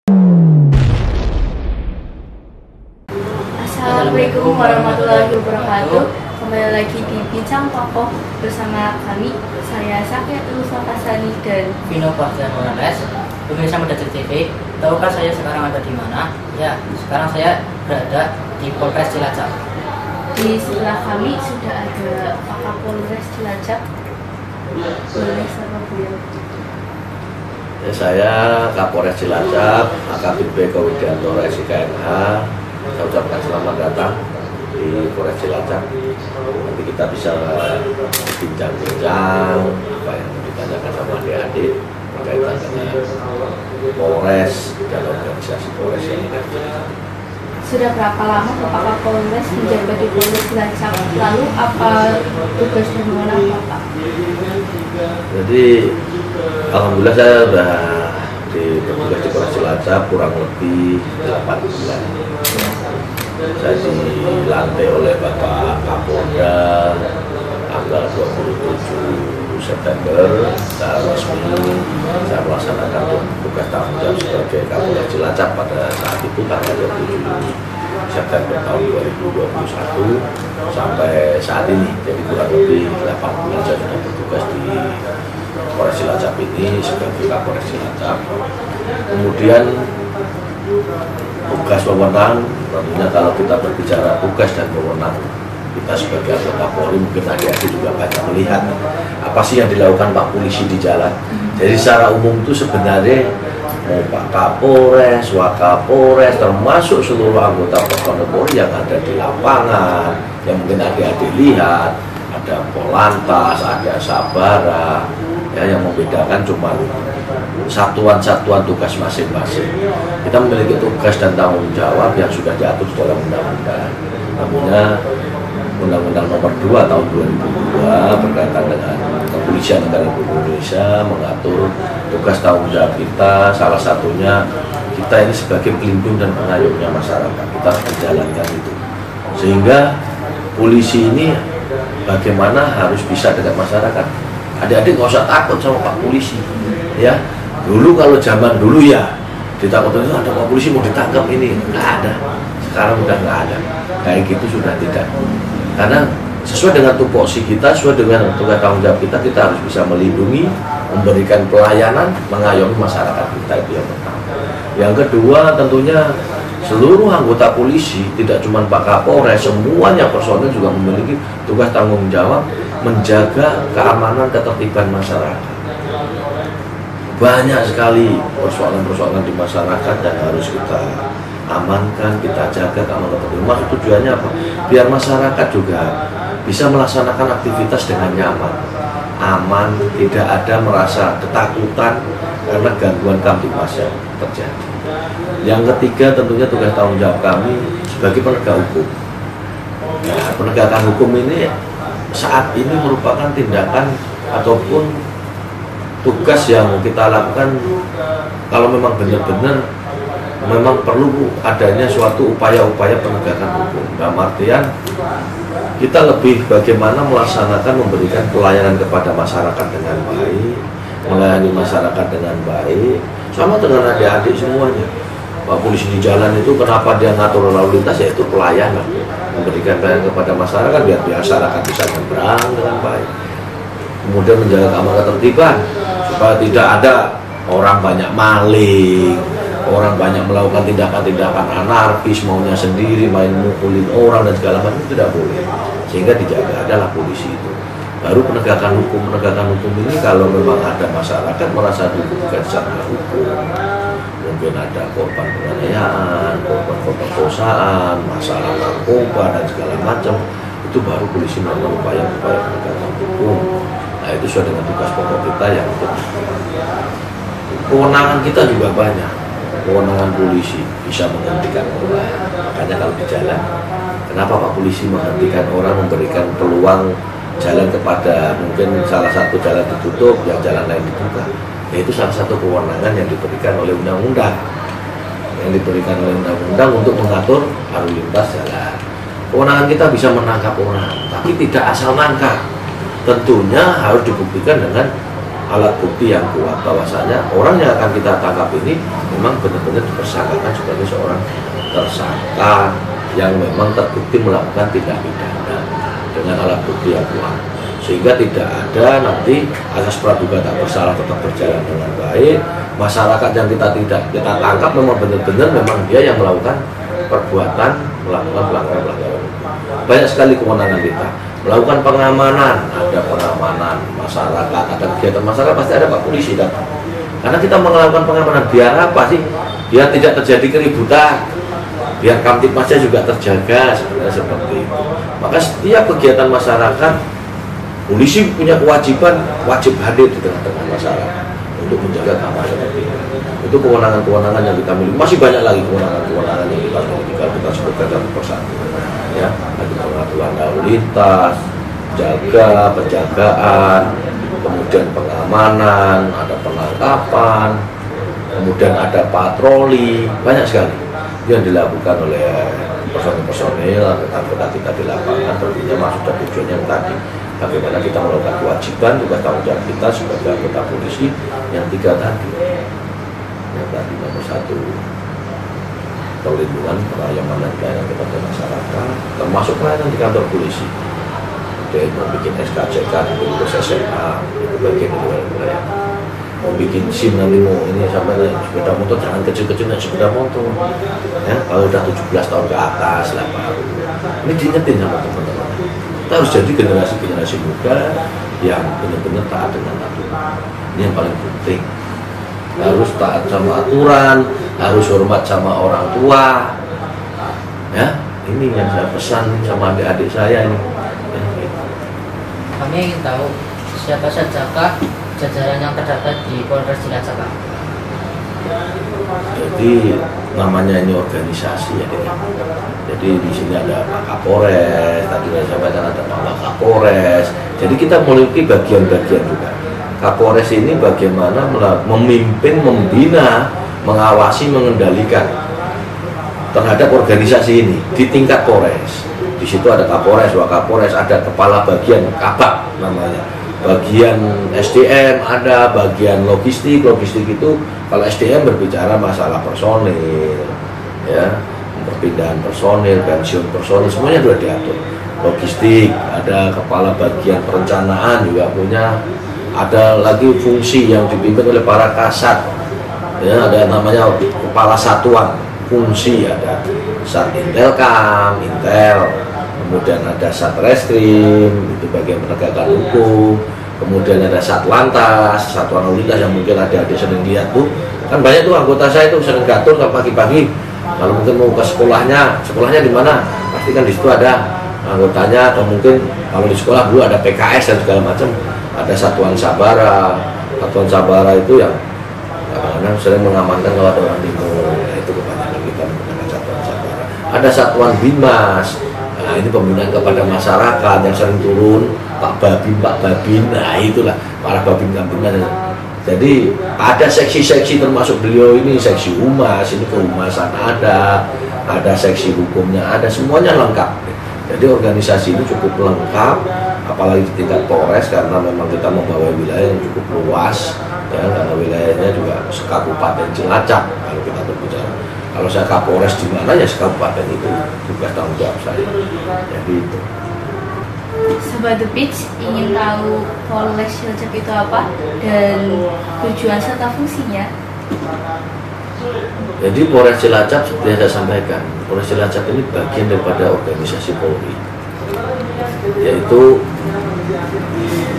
Assalamualaikum warahmatullahi wabarakatuh. Kembali lagi di Bincang Tokoh bersama kami, saya Safiatul Safasani dan Vino Bahtian Morales. Pemirsa Mendadak TV, tahukah saya sekarang ada di mana? Ya, sekarang saya berada di Polres Cilacap. di sebelah kami sudah ada Pak Kapolres Cilacap. Boleh sama beliau. Ya, saya Kapolres Cilacap, AKBP Kowidiantoro SIKMH. Saya ucapkan selamat datang di Polres Cilacap. Nanti kita bisa bincang-bincang apa yang ditanyakan sama adik-adik berkaitan dengan Polres dan organisasi Polres yang ada. Sudah berapa lama Bapak Kapolres menjabat di Polres Cilacap? Lalu apa tugas dan wewenang Bapak? Jadi alhamdulillah saya sudah bertugas di Polres Cilacap kurang lebih 8 bulan. Saya dilantik oleh Bapak Kapolda tanggal 27 September secara resmi. Saya melaksanakan tugas tanggung jawab sebagai Kapolres Cilacap pada saat itu tanggal 27 September tahun 2021 sampai saat ini. Jadi kurang lebih 8 bulan saya sudah bertugas di Polres Cilacap ini sebagai Kapolres Cilacap. Kemudian tugas wewenang, tentunya kalau kita berbicara tugas dan wewenang kita sebagai anggota Polri, mungkin adik-adik juga banyak melihat apa sih yang dilakukan Pak Polisi di jalan. Jadi secara umum itu sebenarnya Pak Kapolres, Wakapolres, termasuk seluruh anggota personel Polri yang ada di lapangan, yang mungkin adik-adik lihat, ada Polantas, ada Sabara, ya, yang membedakan cuma satuan-satuan tugas masing-masing. Kita memiliki tugas dan tanggung jawab yang sudah diatur dalam undang-undang. Namanya Undang-Undang Nomor 2 Tahun 2002 berkaitan dengan Kepolisian Negara Republik Indonesia mengatur tugas tanggung jawab kita. Salah satunya kita ini sebagai pelindung dan pengayomnya masyarakat. Kita harus menjalankan itu. Sehingga polisi ini bagaimana harus bisa dekat masyarakat. Adik-adik nggak usah takut sama Pak Polisi, ya. Dulu kalau zaman dulu ya ditakutin ada Pak Polisi mau ditangkap ini, nggak ada. Sekarang udah nggak ada. Kayak gitu sudah tidak. Karena sesuai dengan tupoksi kita, sesuai dengan tugas tanggung jawab kita, kita harus bisa melindungi, memberikan pelayanan, mengayomi masyarakat kita, itu yang pertama. Yang kedua tentunya seluruh anggota polisi, tidak cuma Pak Kapolres, semuanya personel juga memiliki tugas tanggung jawab menjaga keamanan ketertiban masyarakat. Banyak sekali persoalan-persoalan di masyarakat dan harus kita amankan, kita jaga keamanan ketertiban. Maksud tujuannya apa? Biar masyarakat juga bisa melaksanakan aktivitas dengan nyaman, aman, tidak ada merasa ketakutan karena gangguan kamtipmas yang terjadi. Yang ketiga tentunya tugas tanggung jawab kami sebagai penegak hukum. Nah, penegakan hukum ini saat ini merupakan tindakan ataupun tugas yang kita lakukan kalau memang benar-benar memang perlu adanya suatu upaya-upaya penegakan hukum. Dalam artian kita lebih bagaimana melaksanakan memberikan pelayanan kepada masyarakat dengan baik, melayani masyarakat dengan baik, sama dengan adik-adik semuanya. Pak Polisi di jalan itu kenapa dia ngatur lalu lintas, yaitu pelayanan, memberikan pelayanan kepada masyarakat biar masyarakat bisa nyebrang dengan baik. Kemudian menjaga keamanan ketertiban supaya tidak ada orang banyak maling, orang banyak melakukan tindakan-tindakan anarkis, maunya sendiri, main mukulin orang dan segala macam, itu tidak boleh. Sehingga dijaga adalah polisi itu. Baru penegakan hukum ini kalau memang ada masyarakat merasa dirugikan secara hukum, mungkin ada korban penganiayaan, korban pemerkosaan, masalah narkoba dan segala macam, itu baru polisi melakukan upaya-upaya penegakan hukum. Nah, itu sesuai dengan tugas pokok kita yang kewenangan kita juga banyak. Kewenangan polisi bisa menghentikan orang. Makanya kalau di jalan, kenapa Pak Polisi menghentikan orang, memberikan peluang jalan kepada mungkin salah satu jalan ditutup, yang jalan lain dibuka. Yaitu salah satu kewenangan yang diberikan oleh undang-undang. Yang diberikan oleh undang-undang untuk mengatur lalu lintas jalan. Kewenangan kita bisa menangkap orang, tapi tidak asal nangkap. Tentunya harus dibuktikan dengan alat bukti yang kuat bahwasanya orang yang akan kita tangkap ini memang benar-benar dipersangkakan sebagai seorang tersangka yang memang terbukti melakukan tindak pidana dengan alat bukti yang kuat, sehingga tidak ada nanti asas praduga tak bersalah tetap berjalan dengan baik. Masyarakat yang kita tangkap memang benar-benar memang dia yang melakukan perbuatan melakukan pelanggaran. Banyak sekali kewenangan kita melakukan pengamanan, ada pengamanan masyarakat, ada kegiatan masyarakat, pasti ada Pak Polisi datang. Karena kita melakukan pengamanan biar apa sih? Biar tidak terjadi keributan, biar Kamtipmasnya juga terjaga, sebenarnya seperti itu. Maka setiap kegiatan masyarakat, polisi punya kewajiban wajib hadir di tengah-tengah masyarakat untuk menjaga keamanan seperti itu. Itu kewenangan-kewenangan yang kita miliki. Masih banyak lagi kewenangan-kewenangan yang kita miliki, kalau kita sebutkan satu persatu. Ya, ada pengaturan lalu lintas, jaga penjagaan, kemudian pengamanan, ada penangkapan, kemudian ada patroli, banyak sekali yang dilakukan oleh personil anggota kita di lapangan. Tentunya maksud dan tujuannya yang tadi, bagaimana kita melakukan kewajiban juga tanggung jawab kita sebagai anggota polisi yang 3 tadi. Yang tadi nomor 1, perlindungan pelayanan dan pelayanan kepada masyarakat, termasuk pelayanan di kantor polisi. Dia mau bikin SKCK, lulus SMA, itu bagian dari pelayanan. Mau bikin SIM nanti, mau ini sampai naik sepeda motor, jangan kecil-kecil naik sepeda motor. Ya, kalau udah 17 tahun ke atas lah baru. Ini diingetin sama teman-teman. Kita harus jadi generasi muda yang benar-benar taat dengan aturan. Ini yang paling penting. Harus taat sama aturan, harus hormat sama orang tua. Ya, ini yang saya pesan sama adik-adik saya ini. Ya, gitu. Kami ingin tahu siapa sajakah jajaran yang terdapat di Polres Cilacap? Jadi namanya ini organisasi ya, jadi di sini ada Pak Kapolres, tadi saya sampaikan ada Pak Kapolres. Jadi kita memiliki bagian-bagian juga. Kapolres ini bagaimana memimpin, membina, mengawasi, mengendalikan terhadap organisasi ini di tingkat Polres. Di situ ada Kapolres, Wakapolres, ada kepala bagian Kabak namanya. Bagian SDM ada, bagian logistik itu kalau SDM berbicara masalah personil, ya, perpindahan personil, pensiun personil, semuanya sudah diatur. Logistik ada kepala bagian perencanaan juga punya. Ada lagi fungsi yang dipimpin oleh para kasat, ya, ada namanya kepala satuan fungsi, ada Sat Intelkam, Intel, kemudian ada Satreskrim, itu bagian penegakan hukum, kemudian ada Satlantas, Satuan Lalu Lintas yang mungkin ada sering lihat tuh, kan banyak tuh anggota saya tuh sering gatur kalau pagi-pagi, kalau mungkin mau ke sekolahnya di mana, pasti kan di situ ada anggotanya, atau mungkin kalau di sekolah dulu ada PKS dan segala macam. Ada Satuan Sabara itu yang kadang-kadang sering mengamankan kalau ada orang demo, itu kebanyakan kita menggunakan Satuan Sabara. Ada Satuan Binmas, nah ini pembinaan kepada masyarakat yang sering turun, Pak Babin, nah itulah para Babin Binmas. Jadi ada seksi-seksi termasuk beliau ini, seksi humas, ini kehumasan ada seksi hukumnya ada, semuanya lengkap. Jadi organisasi ini cukup lengkap, apalagi di tingkat Polres karena memang kita membawa wilayah yang cukup luas, ya, karena wilayahnya juga sekabupaten Cilacap kalau kita berbicara. Kalau saya Kapolres di mana ya sekabupaten itu tugas tanggung jawab saya. Jadi itu. Sobat The Pitch ingin tahu Polres Cilacap itu apa dan tujuan serta fungsinya? Jadi Polres Cilacap seperti yang saya sampaikan, Polres Cilacap ini bagian daripada organisasi Polri, yaitu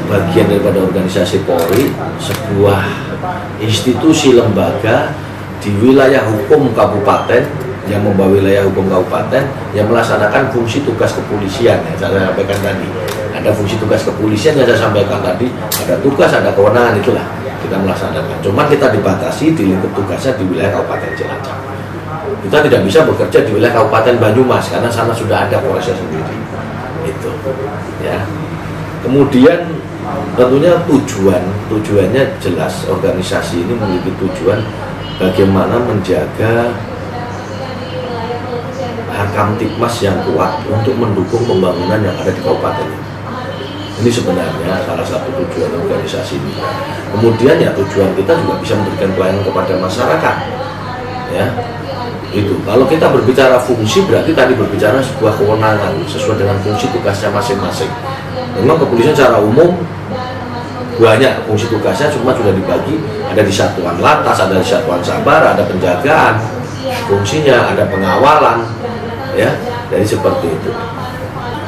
bagian daripada organisasi Polri, sebuah institusi lembaga di wilayah hukum kabupaten yang membawa wilayah hukum kabupaten yang melaksanakan fungsi tugas kepolisian yang saya sampaikan tadi. Ada fungsi tugas kepolisian yang saya sampaikan tadi, ada tugas, ada kewenangan, itulah kita melaksanakan. Cuman kita dibatasi di lingkup tugasnya di wilayah Kabupaten Cilacap. Kita tidak bisa bekerja di wilayah Kabupaten Banyumas karena sana sudah ada Polresnya sendiri. Itu, ya. Kemudian tentunya tujuannya jelas. Organisasi ini memiliki tujuan bagaimana menjaga Kamtipmas yang kuat untuk mendukung pembangunan yang ada di kabupaten ini. Ini sebenarnya salah satu tujuan organisasi ini. Kemudian ya tujuan kita juga bisa memberikan pelayanan kepada masyarakat. Ya, itu. Kalau kita berbicara fungsi berarti tadi berbicara sebuah kewenangan sesuai dengan fungsi tugasnya masing-masing. Memang kepolisian secara umum banyak fungsi tugasnya, cuma sudah dibagi, ada di satuan lantas, ada di satuan sabara, ada penjagaan fungsinya, ada pengawalan, ya, jadi seperti itu.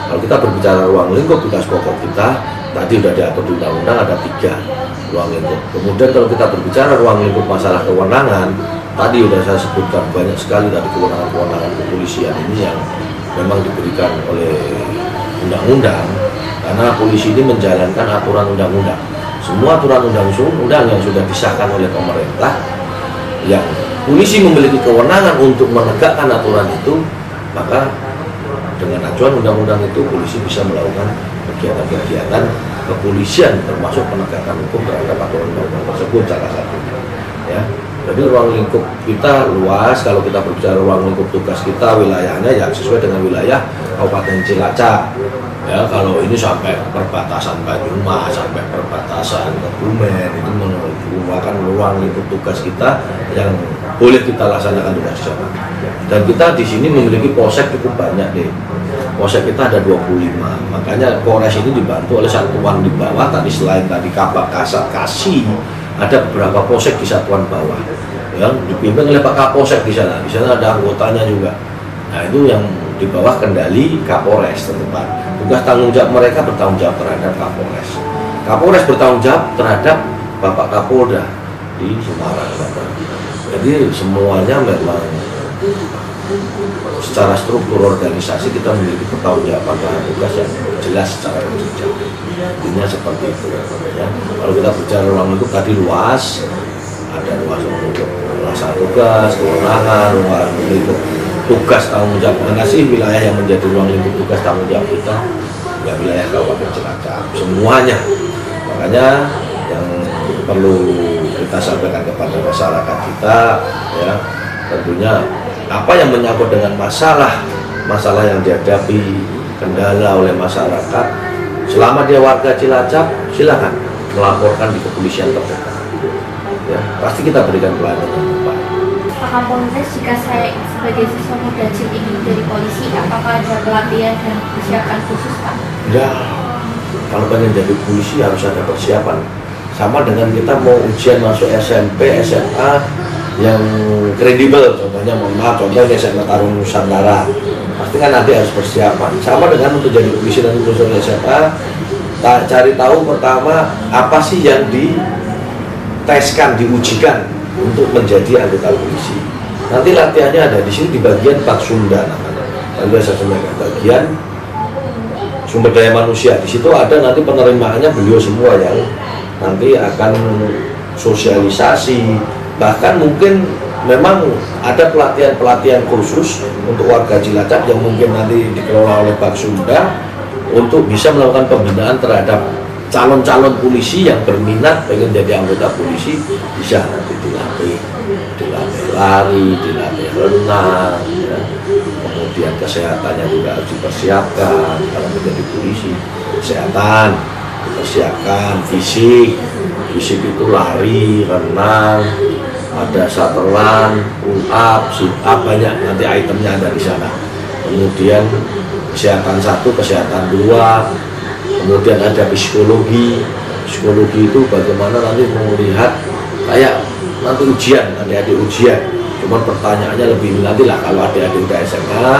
Kalau kita berbicara ruang lingkup, tugas pokok kita tadi sudah diatur di undang-undang, ada 3 ruang lingkup. Kemudian kalau kita berbicara ruang lingkup masalah kewenangan, tadi sudah saya sebutkan banyak sekali tadi kewenangan-kewenangan kepolisian ini yang memang diberikan oleh undang-undang, karena polisi ini menjalankan aturan undang-undang. Semua aturan undang-undang yang sudah disahkan oleh pemerintah, yang polisi memiliki kewenangan untuk menegakkan aturan itu, maka dengan acuan undang-undang itu polisi bisa melakukan kegiatan-kegiatan kepolisian termasuk penegakan hukum terhadap aturan undang-undang tersebut salah satunya. Ya, jadi ruang lingkup kita luas. Kalau kita berbicara ruang lingkup tugas kita, wilayahnya ya sesuai dengan wilayah Kabupaten Cilacap. Ya, kalau ini sampai perbatasan Banyumas, sampai perbatasan Kebumen, itu merupakan ruang lingkup tugas kita yang boleh kita laksanakan tugas di sana. Dan kita di sini memiliki polsek cukup banyak deh. Polsek kita ada 25. Makanya Polres ini dibantu oleh satuan di bawah. Tadi selain tadi Kabak Kasat Kasih, ada beberapa polsek di satuan bawah yang dipimpin oleh Pak Kapolsek di sana. Di sana ada anggotanya juga. Nah, itu yang di bawah kendali Kapolres setempat. Tugas tanggung jawab mereka bertanggung jawab terhadap Kapolres. Kapolres bertanggung jawab terhadap Bapak Kapolda di Semarang. Jadi semuanya memang secara struktur organisasi kita memiliki pertanggungjawaban terhadap tugas yang jelas secara berjenjang. Intinya seperti itu. Ya. Kalau kita bicara ruang lingkup tadi luas, ada ruang lingkup melaksanakan tugas, kewenangan, ruang lingkup tugas tanggung jawab. Mana sih wilayah yang menjadi ruang lingkup tugas tanggung jawab kita? Ya wilayah Kabupaten Cilacap, semuanya. Makanya yang perlu kita sampaikan kepada masyarakat kita, ya tentunya apa yang menyangkut dengan masalah yang dihadapi kendala oleh masyarakat, selama dia warga Cilacap, silakan melaporkan di kepolisian terdekat. Ya, pasti kita berikan pelayanan yang baik. Pak Kapolres, jika saya sebagai siswa muda CIL ingin menjadi polisi, apakah ada pelatihan dan persiapan khusus, Pak? Ya, kalau pengen jadi polisi harus ada persiapan. Sama dengan kita mau ujian masuk SMP, SMA yang kredibel, contohnya contohnya SMA Tarung Nusantara, pasti kan nanti harus persiapan. Sama dengan untuk jadi polisi dan lulus SMA, cari tahu pertama apa sih yang diteskan, diujikan untuk menjadi anggota polisi. Nanti latihannya ada di sini di bagian Pak Sunda namanya. Lalu saya sampaikan bagian sumber daya manusia. Di situ ada nanti penerimaannya beliau semua yang nanti akan sosialisasi. Bahkan mungkin memang ada pelatihan khusus untuk warga Cilacap yang mungkin nanti dikelola oleh Pak Sunda untuk bisa melakukan pembinaan terhadap calon-calon polisi yang berminat pengen jadi anggota polisi, bisa nanti dilatih lari, dilatih renang, ya. Kemudian kesehatannya juga harus dipersiapkan kalau menjadi polisi. Kesehatan dipersiapkan, fisik itu lari, renang, ada satelan, pull up, sit up, banyak nanti itemnya ada di sana. Kemudian kesehatan 1, kesehatan 2, kemudian ada psikologi itu bagaimana nanti melihat kayak nanti ujian, adik-adik ujian. Cuman pertanyaannya lebih nanti lah, kalau adik-adik udah SMA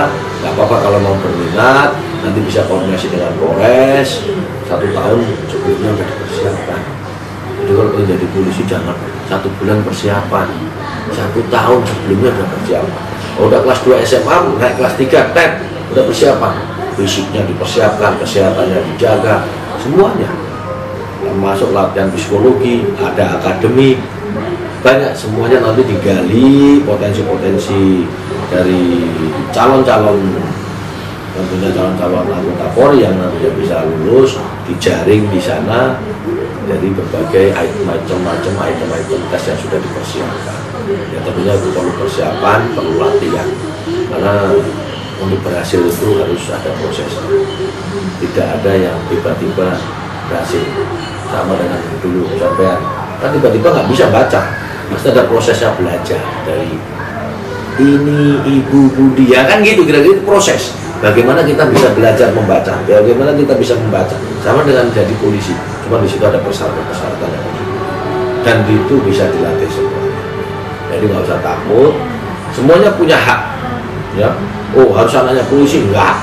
nggak apa-apa, kalau mau berminat nanti bisa koordinasi dengan Polres 1 tahun sebelumnya sudah dipersiapkan. Jadi kalau ingin jadi polisi jangan 1 bulan persiapan, 1 tahun sebelumnya sudah persiapan. Kalau udah kelas 2 SMA naik kelas 3 TET udah persiapan, fisiknya dipersiapkan, kesehatannya dijaga, semuanya. Termasuk latihan psikologi, ada akademik, banyak, semuanya nanti digali potensi-potensi dari calon-calon, tentunya calon-calon anggota Polri yang nantinya bisa lulus, dijaring di sana dari berbagai macam-macam item tes yang sudah dipersiapkan. Ya tentunya itu perlu persiapan, perlu latihan, karena untuk berhasil itu harus ada prosesnya. Tidak ada yang tiba-tiba berhasil sama dengan dulu sampai kan tiba-tiba nggak bisa baca, pasti ada prosesnya belajar dari ini Ibu Budi ya kan gitu, kira-kira itu proses. Bagaimana kita bisa belajar membaca, bagaimana kita bisa membaca, sama dengan jadi polisi, cuma di situ ada persyaratan-persyaratan yang dan itu bisa dilatih semuanya. Jadi nggak usah takut, semuanya punya hak. Ya, oh harus anaknya polisi enggak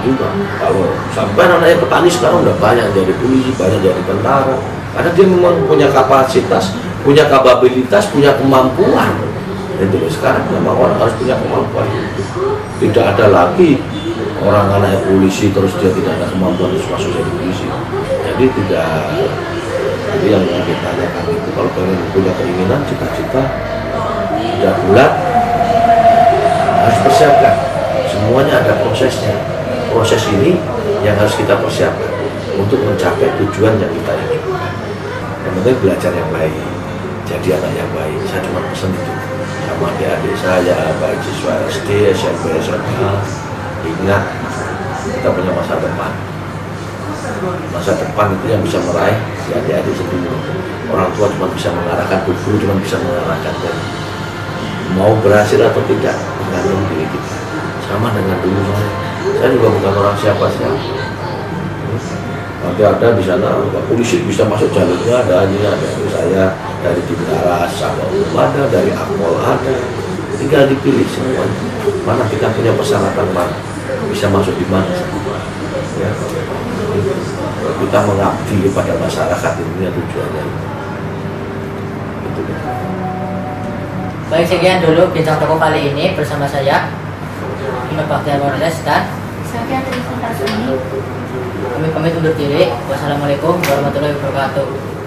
juga. Kalau sampai anaknya petani sekarang udah banyak jadi polisi, banyak jadi tentara, karena dia memang punya kapasitas, punya kapabilitas, punya kemampuan. Jadi sekarang memang orang harus punya kemampuan. Tidak ada lagi orang anaknya polisi terus dia tidak ada kemampuan terus masuk jadi polisi. Jadi tidak. Jadi yang ditanyakan itu kalau kalian punya keinginan, cita-cita tidak bulat, harus persiapkan. Semuanya ada prosesnya. Proses ini yang harus kita persiapkan untuk mencapai tujuan yang kita inginkan. Yang penting belajar yang baik, jadi anak yang baik. Saya cuma pesan itu sama adik-adik saya, baik siswa SD, SMP, SMA. Ingat, kita punya masa depan. Masa depan itu yang bisa meraih si adik-adik sendiri. Orang tua cuma bisa mengarahkan, guru cuma bisa mengarahkan. Dan mau berhasil atau tidak tergantung diri kita. Sama dengan dulu saya juga bukan orang siapa-siapa. Nanti ada di sana polisi bisa masuk jalurnya, ada saya dari Timtaras, sama ada dari Akpol ada, tinggal dipilih semuanya. Mana kita punya persyaratan mana, bisa masuk di mana. Ya. Kita mengabdi kepada masyarakat ini tujuannya. Itu. Baik, sekian dulu bintang toko kali ini bersama saya Imam Bakhtiar Morales dan Saya Trisna Tasuni. kami pamit undur diri. Wassalamualaikum warahmatullahi wabarakatuh.